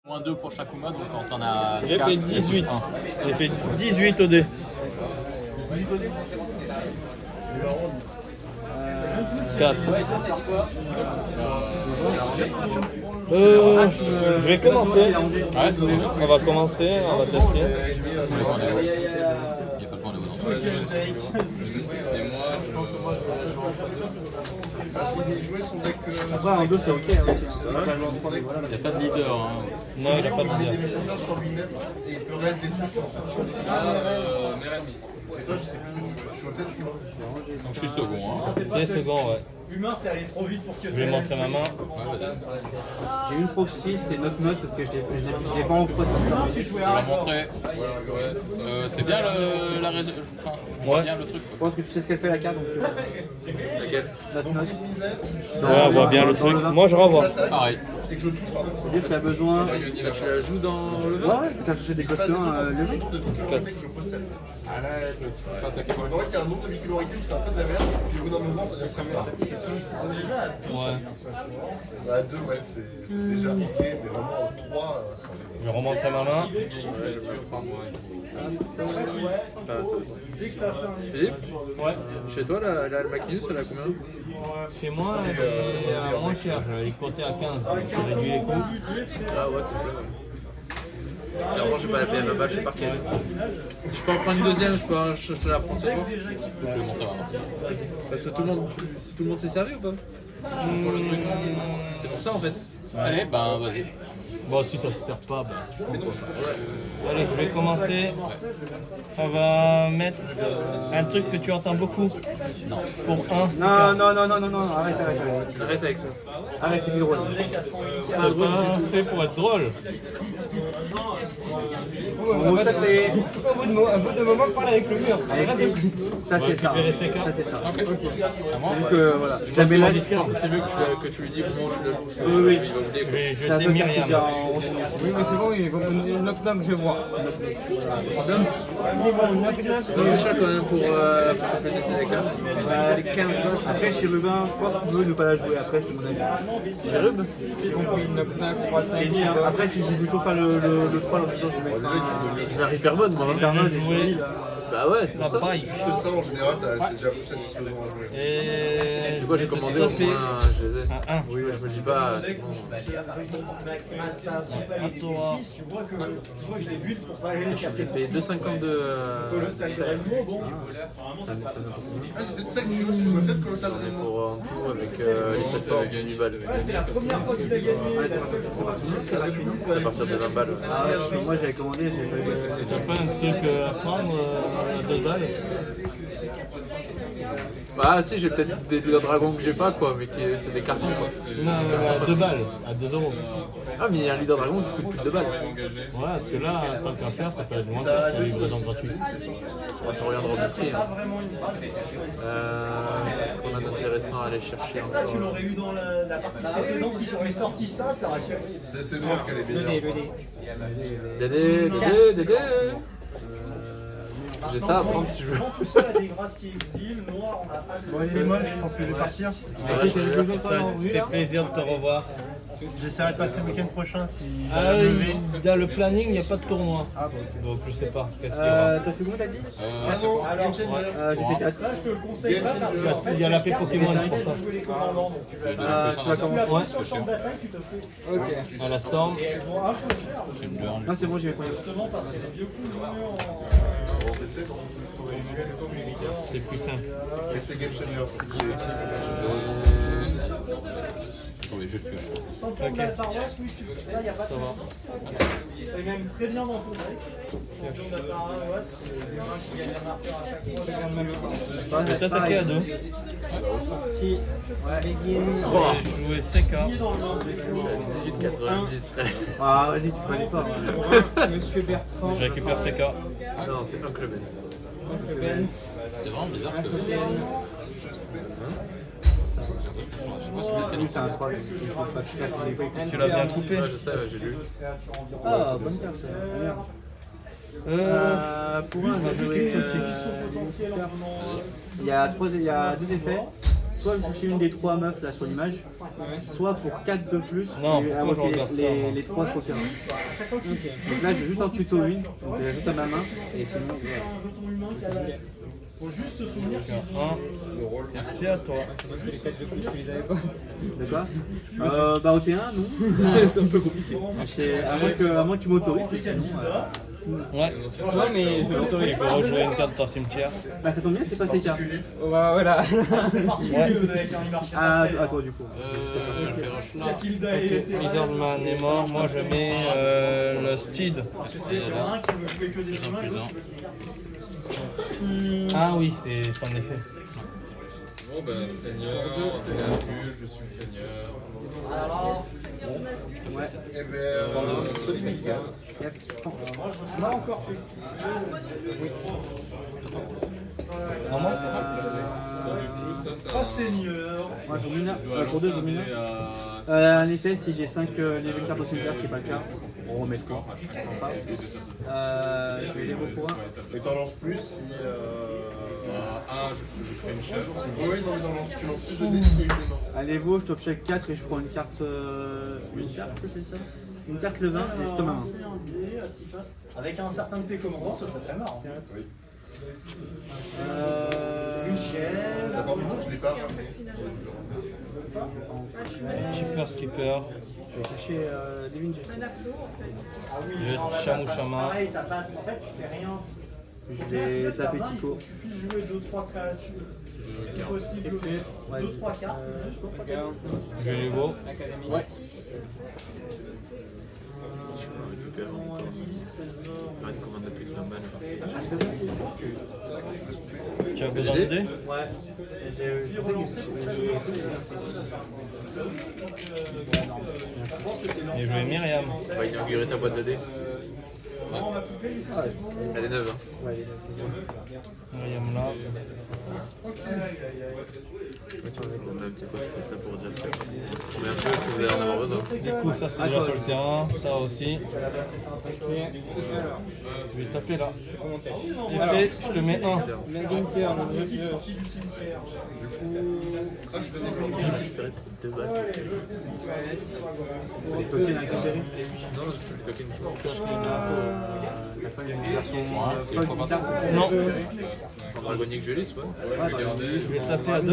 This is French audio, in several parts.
Moins 2 pour chaque mode, donc quand on a. J'ai fait 18. J'ai fait 18 au dé. 4. Je vais commencer. On va commencer, on va tester. Il n'y a pas de point de vote. Après, un 2 c'est ok aussi. Il n'y a pas de leader. Hein. Non, il n'y a pas de Il leader. met des monteurs sur lui-même et il peut rester des trucs en fonction du Et toi, je sais plus, tu joues peut-être humain. Donc je suis second. Hein. Dé second, ouais. Humain, c'est aller trop vite pour que Je vais montrer ma main. J'ai une proxy, c'est notre note parce que j'ai pas en proxy. Je vais la montrer. C'est bien la résolution. Ouais. Bien le truc. Je pense que tu sais ce qu'elle fait la carte, donc Laquelle? notre note. Ouais, on voit bien le truc. Moi, je renvoie. Pareil. C'est que je touche, pardon. C'est-à-dire si elle a besoin. Tu la joues dans le Ouais, tu as cherché des questions Le levées. nombre de bicolorité que je possède. En fait, il y a un nombre de bicolorité où c'est un peu de la merde, et puis au bout d'un moment, ça devient très bien. Ouais. À 2, ouais, c'est déjà ok, mais vraiment au 3, ça en est Je vais remontrer ma main. Philippe, Ouais. chez toi, la Macinus, elle a combien? Chez moi, elle est moins chère. Elle est cotée à 15. Donc j'ai réduit les coûts. Ah ouais, clairement, j'ai pas la payer ma bâche, j'ai parquet. Si je peux en prendre une deuxième, je te la prends ce soir. Je vais montrer ma main. Parce que tout le monde s'est servi ou pas? C'est pour ça en fait. Allez, ben vas-y. Bon, si ça se sert pas, ben. Allez, je vais commencer. On va mettre un truc que tu entends beaucoup. Non. Pour 1. Non, arrête. Arrête avec ça. Arrête, c'est plus drôle. C'est pas fait pour être drôle. Bon, ça c'est. Un bout de moment, parle avec le mur. Ça c'est ça. récupérer ces cartes. Ça c'est ça. À moi. C'est juste que voilà. Je la mets là. C'est mieux que tu lui dis au moment où tu la joues. Parce que Oui. il va oublier, quoi. Je vais C'est un jeter truc qui Myriam. a oui, mais c'est bon, oui. Knock-knock, je vois. Non, mais cher quand même pour compléter ses cartes. Les 15 notes. Après, chez Rubin, je crois qu'il veut ne pas la jouer. Après, c'est mon avis. J'ai rub. J'ai compris, knock-knock, 3, 5. Après, si je veux toujours faire le 3, l'option, je vais mettre un. Je vais un hyper mode moi. Hein. Hyper j'ai joué. Bah ouais, c'est pour ça. Pareil. juste ça en général, c'est déjà plus satisfaisant à jouer. Et Du coup, j'ai commandé au moins, je les ai. un. Oui, je me dis pas, c'est bon. tu vois que je les bute pour pas aller les casser. J'ai payé 2,50 de. Colossal Raymond, bon. Ah, c'était de ça que tu jouais peut-être Colossal Raymond. Pour en tout avec les plateformes, 10 balles. C'est la première fois qu'il a gagné. C'est à partir de 20 balles. Ah ouais, parce que moi, j'avais commandé, j'ai pas eu. C'est pas un truc à prendre à 2 balles. Bah si, j'ai peut-être des dragons que j'ai pas quoi, mais c'est des cartons quoi. Non, à 2 balles, à 2 euros. Ah mais il y a un leader dragon qui coûte plus de 2 balles. Ouais, parce que là, tant qu'à faire, ça peut être moins cher, c'est livraison gratuite. On va regarder ici. Est-ce qu'on a d'intéressant à aller chercher Ça, tu encore? l'aurais eu dans la partie précédente, si t'aurais sorti ça, t'aurais fait. C'est noir qu'elle est meilleure. Dédé. J'ai ça à prendre si tu veux. En plus, là, des grâces qui exilent, noir, on a pas. Il est moche, je pense que je vais partir. Ça fait plaisir de te revoir. J'essaierai de passer le week-end prochain si. Dans le planning, il n'y a pas de tournoi. Donc je sais pas. Qu'est-ce qu'il y aura. T'as fait combien, t'as dit Ah non, Game Changer. J'ai fait 4. Ça, je te le conseille pas parce que. Il y a la paix Pokémon, c'est pour ça. Tu joues les commandants, donc tu vas. Tu vas commencer. Ouais, Sur le champ d'attaque, tu te fais. Ok. à la Storm. Et elles vont un peu cher, Non, c'est bon, j'y vais prendre. justement parce que les vieux coups de En DC, C'est plus simple. et c'est Game Changer. Oui, juste pioche. sans prendre la paroisse, oui, ça, y a pas de souci. C'est même très bien dans ton deck. Champion de la paroisse, les mains qui gagnent un marqueur à chaque fois. Je vais t'attaquer à 2. Si. Ouais. Je vais jouer CK. Dans le nom des 18,90. Ah, vas-y, tu fais l'effort. Monsieur Bertrand. Je récupère CK. Non, c'est Uncle Benz. C'est vraiment bizarre que. C'est un 3. Tu l'as bien coupé. Ouais, je sais, ouais, j'ai lu. Ah, bonne carte, ça. Merde. Pour un, on va jouer. Il y a 2 effets. soit vous cherchez une des 3 meufs là sur l'image, soit pour 4 de plus, Non, et pourquoi avoir je regarde ça, moi les 3 sur le terrain. Donc là j'ai juste un tuto win, donc je l'ajoute à ma main, et sinon voilà. Un jeton humain qui a la... Faut juste se souvenir qu'il Un. C'est à toi. De quoi bah au T1 non. C'est un peu compliqué. À moins que tu m'autorises, sinon... Ouais. Ouais, mais je l'autorise. Tu peux rejouer une carte dans cimetière. Bah ça tombe bien, c'est pas CK. Voilà. c'est particulier avec un marché. Ah, à toi du coup. Je fais rush là. Katilda et Ethereum. Lizardman est mort. Moi, je mets le Steed. Parce que c'est un qui veut jouer que des humains. Plus un. Ah oui, c'est en effet. Bon ben Seigneur, Dénacule, je suis Seigneur. Eh ben, Solid Mixer. Moi, je me suis pas encore fait. Vraiment Du coup, ça c'est Pas seigneur. Moi je mine Je dois pour 2 lancer je un mine. dé à... En effet, si j'ai 5 level cartes au cimetière, ce qui n'est pas le cas, on remet le score. Je vais les pour 1. Et t'en lances plus si. Je crée une chèvre. Oui, non, mais tu lances plus de dés s'il y a eu des mains. Allez, vous, je top check 4 et je prends une carte. C'est ça une carte le 20 et je te main. C'est un dé à 6 faces. Avec un certain de tes commandants, ce serait très marrant. Oui. Une chaise. Ça part du tout que je l'ai pas. Chipper Skipper. Je vais chercher Devin Justice. Ah oui, Je non, là, Chamou t'as pas- Chama. pareil, t'as pas. En fait, tu fais rien. Je vais taper Tico. Tu puisses jouer 2-3 créatures. Si possible, 2-3 cartes. Je vais les beau. Ouais. Tu as besoin de dés? Ouais. J'ai relancé pour Et je vais Myriam. On va inaugurer ta boîte de dés. ma poupée, du coup, c'est bon. Elle est neuve. Hein. Ouais, Myriam là. On a un petit peu fait ça pour dire que. Combien de choses que vous allez en avoir besoin? Du coup, ça c'est déjà sur le terrain. Ça aussi. Je vais taper là. Effet, je te mets 1. Petite sortie du cimetière. Ah, je faisais comme ça. J'ai récupéré 2 balles. les tokens avec intérêt. Non, c'est le token qui manque. T'as pas une version c'est une fois par temps. Non. En dragonique Julis, ouais. Ouais, je vais garder. Je vais taper à 2.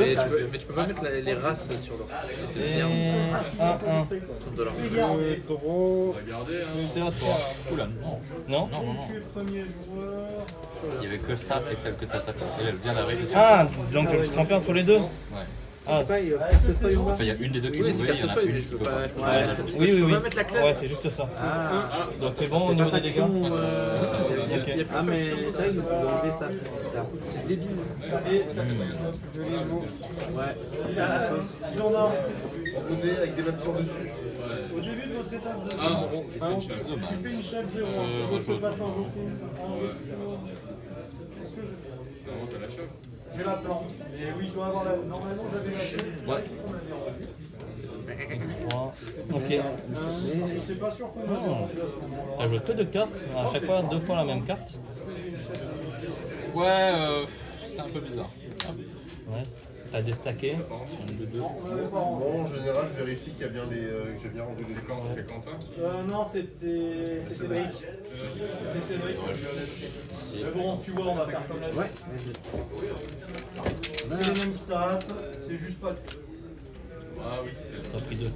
Mais tu peux pas mettre les races sur leur. C'est Et bien. 1-1. Contre de leur. On va garder. Hein. C'est à toi. Oula, non. Non? Tu es premier joueur. Il y avait que ça et celle que tu attaques. Elle vient d'arriver dessus. Ah, donc je me suis trompé entre les deux? Ouais. Ah, Enfin, il y a une des deux qui Oui, peut c'est jouer, il y en a cartefeuille, une mais qui je peut peux pas. pas. oui, oui, oui. pas mettre la classe. Ouais, c'est juste ça. Donc c'est bon au niveau des dégâts? Ok. Ah, mais c'est vrai que vous pouvez enlever ça. C'est débile. Ouais. Il en a. En dés avec des papillons dessus. Au début de votre étape de Ah non, je fais une chèvre. tu fais une chef 0. Je peux pas s'invoquer. Non, t'as la chèvre. J'ai la plante. Et oui, je dois avoir la. Normalement, j'avais la chef. Ouais. Ok. Je sais pas sûr qu'on va avoir à ce moment-là. T'as joué que 2 cartes, à chaque fois 2 fois la même carte. Ouais, c'est un peu bizarre. Ouais. T'as déstacké. Bon, en général, je vérifie qu'il y a bien les. que j'ai bien rendu des C'est Quentin qui. Non, c'était Cédric. C'était Cédric. Mais bon, tu vois, on va faire comme la Ouais. C'est les mêmes stats, c'est juste pas. Ah oui, c'était T'as pris 2. Ouais,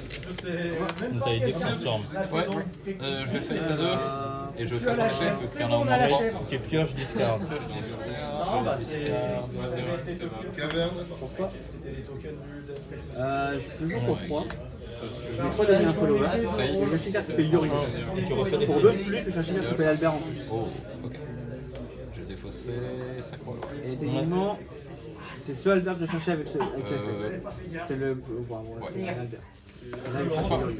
je sais. Même pas T'as eu 2 quel- cartes storm. Ouais, je vais faire ça 2 et je fais la un chèvre. chèque parce C'est qu'il y en bon, a on a la moins. chèvre. Ok, pioche, discard. Non, bah c'est. Ça va être les tokens. Caverne. Pourquoi C'était les tokens du. Je peux jouer pour 3. Je vais 3 gagner un follower. Et je suis carte qui fait Yoris. Et tu refais des Pour 2 plus, je cherche une carte qui fait Albert en plus. Oh, ok. Je vais défausser 5 points. Et techniquement, c'est ce Albert que je cherchais avec l'effet. C'est le. C'est Albert. Là, je cherche Yoris.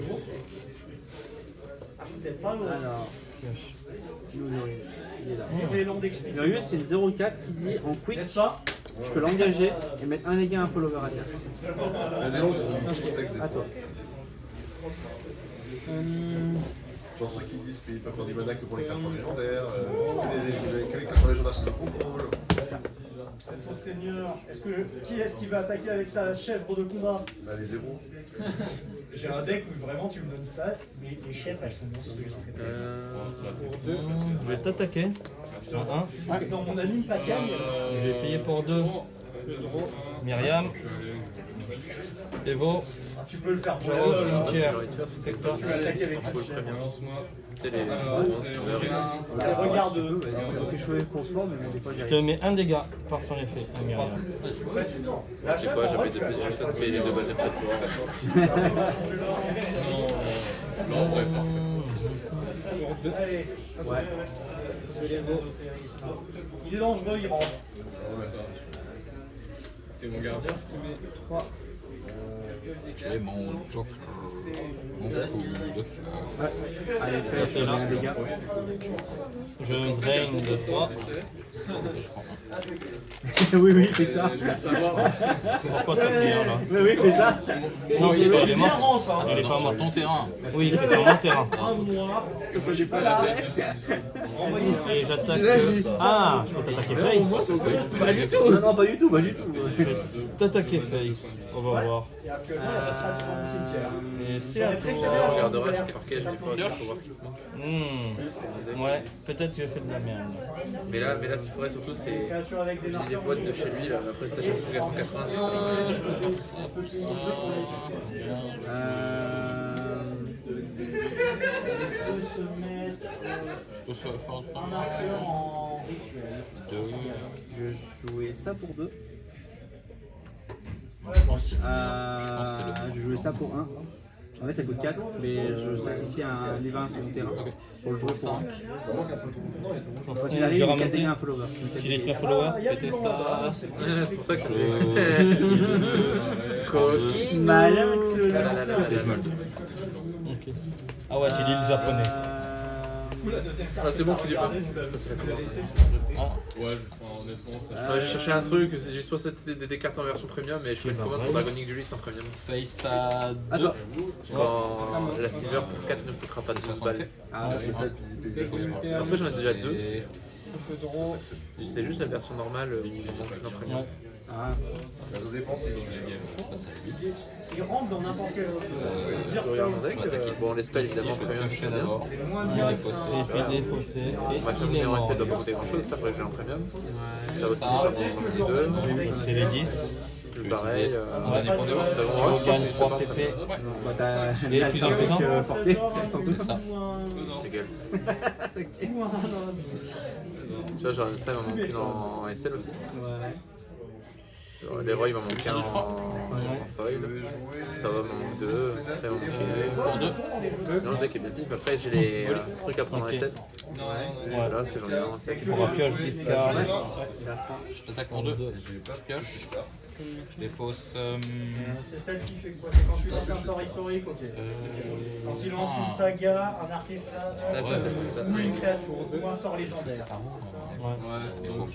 Peut-être pas loin. Alors, Yoris, il est là. Révélons d'expliquer. Yoris, c'est le 04 qui dit en quick, N'est-ce pas? je peux l'engager et mettre un dégât à un follower à terre. Il y a des langues qui sont contexte des À fois. toi. Genre ceux qui disent qu'ils peuvent faire du mana que pour les cartes légendaires, que les cartes légendaires sont de contrôle. C'est ton seigneur. Qui est-ce qui va attaquer avec sa chèvre de combat? Bah, les zéros. J'ai un deck où vraiment tu me donnes ça, mais les chèvres elles sont monstrueuses. Je vais t'attaquer. Dans mon anime Pacagne, Je vais payer pour 2. Myriam. Evo. tu peux le faire pour Je vais au LOL, hein. cimetière. C'est quoi Tu peux attaquer avec le premier. Lance-moi. Ça regarde. On fait jouer qu'on se forme, mais des fois Je j'y te arrive. mets un dégât par son effet, à Myriam. La C'est chèvre, quoi, en vrai, j'avais tu as- juste ça te met les deux balles de fête. L'ombre est parfait. Allez, Ouais. il est dangereux, il rentre. C'est ça. T'es mon gardien. J'ai mon joke. Mon coup de. Ouais. Allez, fais, je te mets un dégât. Je drain de 3. Je prends Oui, oui, fais ça. Je veux savoir. Pourquoi t'as pris un là Oui, oui, fais ça. Non, c'est pas, il est Il mort. rentre, hein. Il est pas sur mort. ton terrain. Oui, c'est sur mon terrain. Un mois. J'ai pas la Et j'attaque. Ah, je peux t'attaquer face. Non, non, pas du tout, pas du tout. Je vais t'attaquer face. On va voir. Et actuellement, il y a pas de trappe du cimetière. Et c'est à On toi. regardera ce par quel je passe pour voir ce qu'il faut. Ouais, peut-être tu as fait de la merde. Mais là, ce qu'il faudrait surtout, c'est Créature avec des j'ai des marqueurs. boîtes de chez lui, là, la prestation sous 190. Je peux faire ça, pour ça. Je peux faire Un marqueur en rituel. Je vais jouer ça pour 2. Je pense que c'est le Je vais jouer ça pour 1. En fait, ça coûte 4, mais je sacrifie un livin sur le terrain pour le jouer pour 5. Ça manque un peu de non, il y a tout rouge. Quand il Tu arrive, il ramènes dégâts un follower. Tu les traits follower. Il y a du C'était monde, ça. hein, c'est C'est pour ça que je coquine. Malin que je me le donne. Ok. Ah ouais, tu lis le japonais. la deuxième carte. Ah, c'est bon, Philippe. Regardez, Je passe la commande. Ouais, honnêtement, ça. Ouais, j'ai cherché un truc, j'ai soit des cartes en version premium, mais je fais une commande pour Dragonic Duelist en premium. Face à 2. Attends. Quand la silver pour 4 ne coûtera pas 12 balles. Ah, Je tape, il paye. En fait, j'en ai déjà 2. Et C'est juste la version normale où ils ont en premium. Ouais. Ah. La défense. je passe à 8. Il rentre dans n'importe quel autre. Dire Je ça regarde mon aussi, deck. Bon, l'espèce Si évidemment, je fais premium, piocher c'est bien. d'abord. c'est moins bien. Et puis défaussé. Et Moi, ça il me est dit en mort. essai de pas coûter grand chose, ça faudrait que j'ai un premium. Ça aussi, j'en ai 2. C'est les 10. Pareil. Dernier point de vente. Tu regagnes 3 PP. Bah, t'as Et la plus un théorique plus un. portée. C'est ça. C'est égal. Tu vois, genre, ça, il m'en manque une en SL aussi. Les rois, il m'en manque un en foil. Ça va, il m'en manque 2. Ça, il m'en manque 2. Sinon, le deck est bien dit. Après, j'ai les trucs à prendre en Ok. SL. Voilà, parce que j'en ai un en SL. Pour un pioche discard. Je t'attaque pour 2. Je pioche. Je défausse. C'est celle qui fait quoi? C'est quand tu lances un sort historique, ok. Quand il lance une saga, un artefact, ou une créature, ou un sort légendaire. Ouais, donc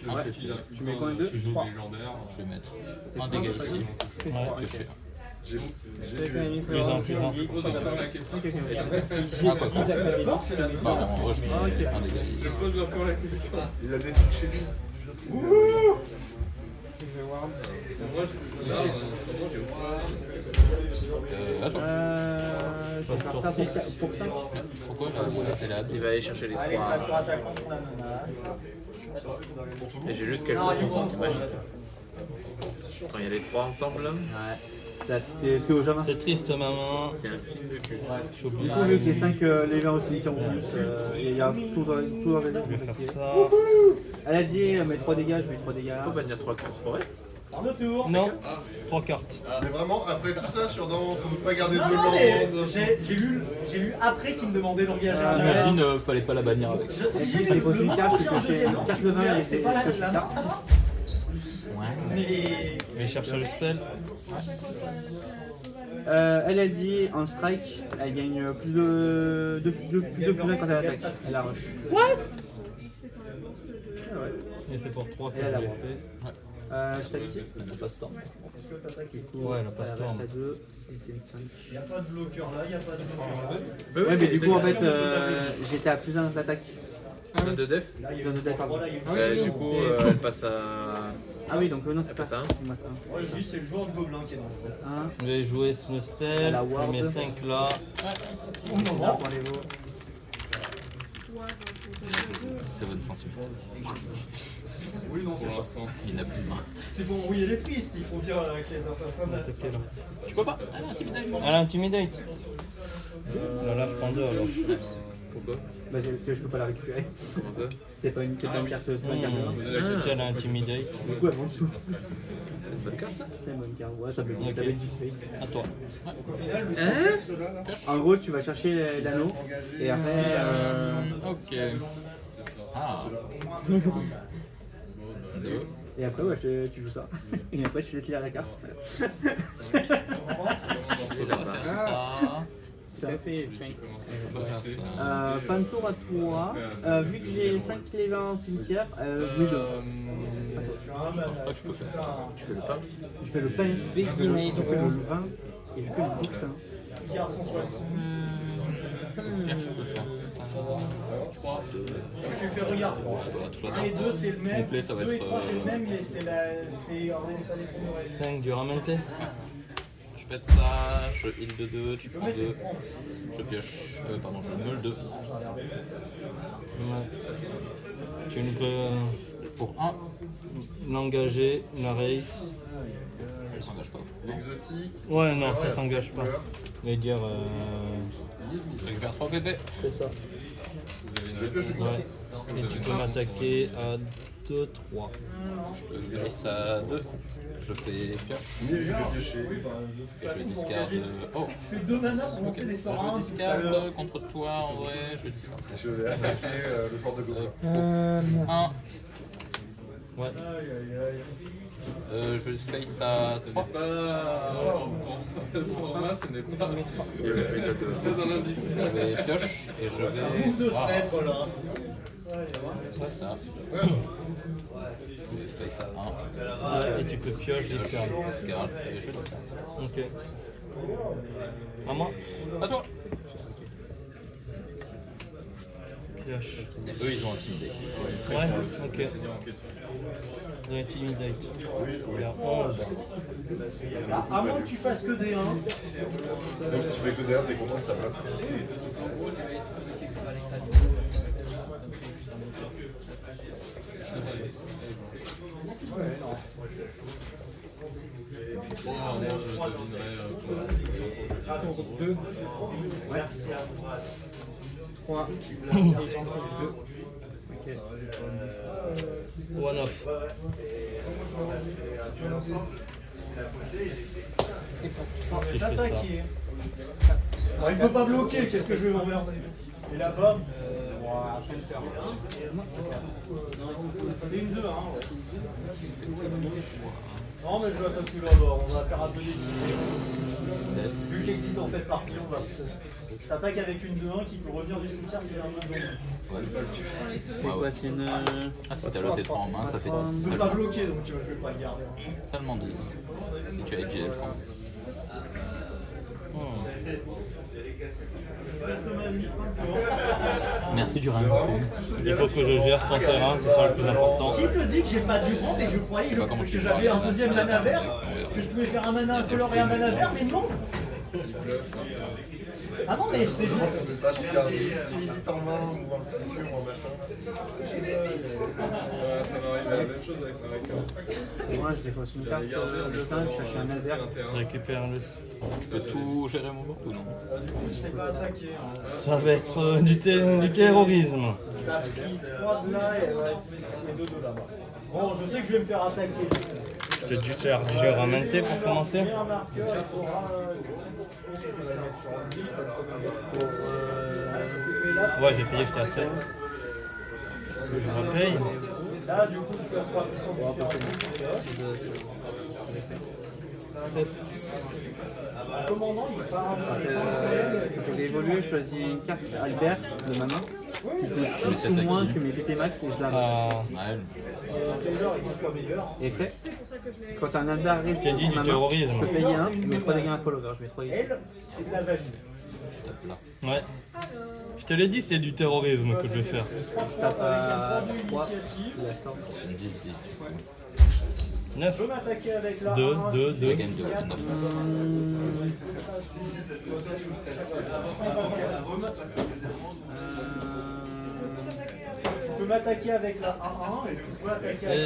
Tu mets combien de tu joues 3. légendaire. Je vais mettre un dégât ici. Piocher. Plus un, plus un. Je pose encore la question. Ah, quoi, quoi. Bah, en vrai, je mets un dégât ici. Je pose encore la question. Il a des trucs chez lui. Moi, là, en ce moment, j'ai aucun. Attends. Je vais faire ça pour 5. Pourquoi la télé a Il va aller chercher les Avec 3. créature attaquante, on la menace. Et j'ai juste quelques Non, il c'est magique. Quand il y a les 3 ensemble, Ouais. C'est ce que au Jamin. C'est triste, maman. c'est un film de cul. Du coup, vu que j'ai 5 lévins au cimetière en plus, il y a tout dans les Je vais faire ça. Elle a dit, mets 3 dégâts, je mets 3 dégâts. On peut bannir 3 Curse Forest. En autre tour. Non, 3 cartes. Mais vraiment, après tout ça, sur dans, faut pas garder de Non, non, mais landes. j'ai lu après qu'il me demandait d'engager un Imagine, fallait pas la bannir avec. Si j'ai Fallait lu poser une carte, tu cochais une carte de 20 et c'est pas la coches main, tard. ça va. Mais Je vais chercher le spell. Elle a dit en strike, elle gagne plus de plus 1 quand elle attaque. Elle a rush. Et c'est pour 3 que Et je elle a l'ai droit. fait. Je tape ici. Elle n'a pas Storm. Ouais, elle a Elle pas storm. reste à 2 et c'est une 5. il n'y a pas de bloqueur là, il n'y a pas de bloqueur là. Ouais, mais du coup, en fait, j'étais à plus 1 d'attaque. Ça de def. Là, il y Plus 1 de deck, pardon. voilà, il y a une Du coup, elle passe à Ah oui, donc non, c'est Après ça. ça. Il me reste un. Moi je dis c'est le joueur de gobelin qui est dangereux. Un. Je vais jouer Snowspell, La je Ward. mets 5 là. Là pour les veaux. 7 cm. Oui, non, c'est Pour pas. l'instant. Il n'a plus de main. C'est bon, oui, les pistes, il faut bien avec les assassins. Attaquer là. Tu peux pas? Ah non, c'est bien. Ah, l'intimidate. Là, je prends 2 alors. Pourquoi? Bah, je peux pas la récupérer. Comment ça? C'est pas une carte, c'est pas une carte de main. Posez la question. Si elle a intimidate. Du coup, elle m'en dessous. C'est une bonne carte ça? C'est une bonne carte. Ouais, ça fait Ok. 10 face. À toi. Au final, le En gros, tu vas chercher l'anneau et après. Ok. C'est ça. Ah. Bon, 2. Et après, ouais, tu joues ça. Et après, tu laisses lire la carte. Et là, on va faire ça. Ça fait 5. On va faire ça. Fin de tour à toi. Vu que j'ai 5 clés en cimetière, oui, Je pense pas que je peux faire ça. Tu fais le pas? je fais le pain, je fais le 20 et je fais le box. il garde son soin. Bien, je peux faire ça. 3. Tu fais regarde. De toute façon, Les deux c'est le même. complet, ça va 2 et être, 3 c'est le même, mais c'est ça dépend du reste. 5 du ramenté. je pète ça, je heal de 2, tu prends 2. Je pioche. Pardon, je meule 2. Tu ne peux Pour 1, l'engager, la race. je s'engage pas. L'exotique. Ouais, non, ça s'engage pas. Je vais dire. Je récupère 3 bébés. C'est ça. Vous avez une Je pioche réponse. Ouais. Et tu peux m'attaquer à 2, 3. Je face à 2. Je fais pioche. Mieux vu que piocher. Et je discard. Oh, Je fais 2 manas pour lancer des sorts 1 je tout à l'heure. discard contre toi en vrai. Je discard. Je vais attaquer le fort de gobelin. 1. Ouais. Je face à 3. Pour moi, ce n'est pas, Je pas un indice. vais pioche et je vais. De traître là. C'est ça. Je vais face à 1. Ouais, et tu peux pioche, discard. Discard et je discard. Ok. À moi. À toi. Pioche. Et eux ils ont intimidé. Ouais, ok. Intimidate. Il y a 11. À moins que tu fasses que des 1. Même si tu fais que derrière, t'es content que ça bloque. Moi, je devinerais quand j'entends du 2. Merci. 3. Et j'en trouve 2. Ok. One off. Si je fais ça. T'attaquer. Il peut pas bloquer, qu'est-ce que je vais m'emmerder. Et là-bas, c'est une 2, hein. Non, mais je vais attaquer là-bas, on va faire un peu d'équilibre. Vu qu'il existe dans cette partie, on va. Je t'attaque avec une 2-1 qui peut revenir du cimetière si j'ai un 2-1. C'est quoi? C'est une. Ah, si t'as le T3 en main, ça fait Je 10. peux pas bloquer, donc je vais pas le garder. Seulement 10. Si tu as edge Elfan. Merci du ramenté. Il faut que je gère ton terrain, c'est ça le plus important. Qui te dit que j'ai pas du rang, mais je croyais que j'avais un deuxième mana vert, que je pouvais faire un mana incolore et un mana vert, mais non. Ah non, mais c'est Je pense que c'est ça, tu gardes une visite en main ou un petit ou un machin. Ouais, ça m'arrive la même chose avec Marika. Moi, je défausse une carte de fin, je cherche un alder. Récupère le. Tu peux tout gérer mon board ou non? du coup, je t'ai pas attaqué. Hein. Ça va être du terrorisme. T'as pris 3 de là et 2 de là-bas. Bon, je sais que je vais me faire attaquer. Je te dis faire du jeu ramenté pour commencer. Et un marqueur, il faudra. Ouais, j'ai payé, j'étais à 7. Je repaye. Là, du coup, tu as 3 puissants pour faire 7. un commandant, il part. Pour l'évoluer, je choisis une carte Albert de ma main. Qui coûte plus ou moins que mes PP max et je la Ouais. Taylor est 2 fois meilleur. Et fait. Quand un Albert arrive, Je t'ai dit dans du ma main, terrorisme. je peux payer un, je mets 3 dégâts à follower, je mets 3 Elle, c'est de la valide. Je tape là. Ouais. Je te l'ai dit, c'était du terrorisme que je vais faire. Je tape à 3. Initiative. Il a stop. C'est une 10-10 du coup. 9. Je peux m'attaquer avec la 2, 1, 2, 2. Game 2, 9. Tu peux m'attaquer avec la 1-1 et tu peux attaquer avec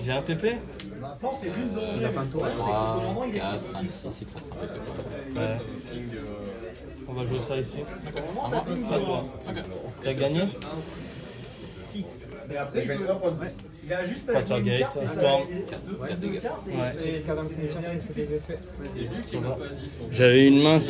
J'ai un PP? Maintenant, c'est l'une de la fin de tour. C'est que ce commandant, il est 4, 6. 5, 6, il te reste un peu. Ouais. King, On va jouer ça ici. Comment ça ping Pas toi. T'as gagné? Mais après, Je gagne un point de vie. il a juste à Pas jouer une Gate, carte et ça Storm. deux cartes et Ouais. c'est bien. J'avais une main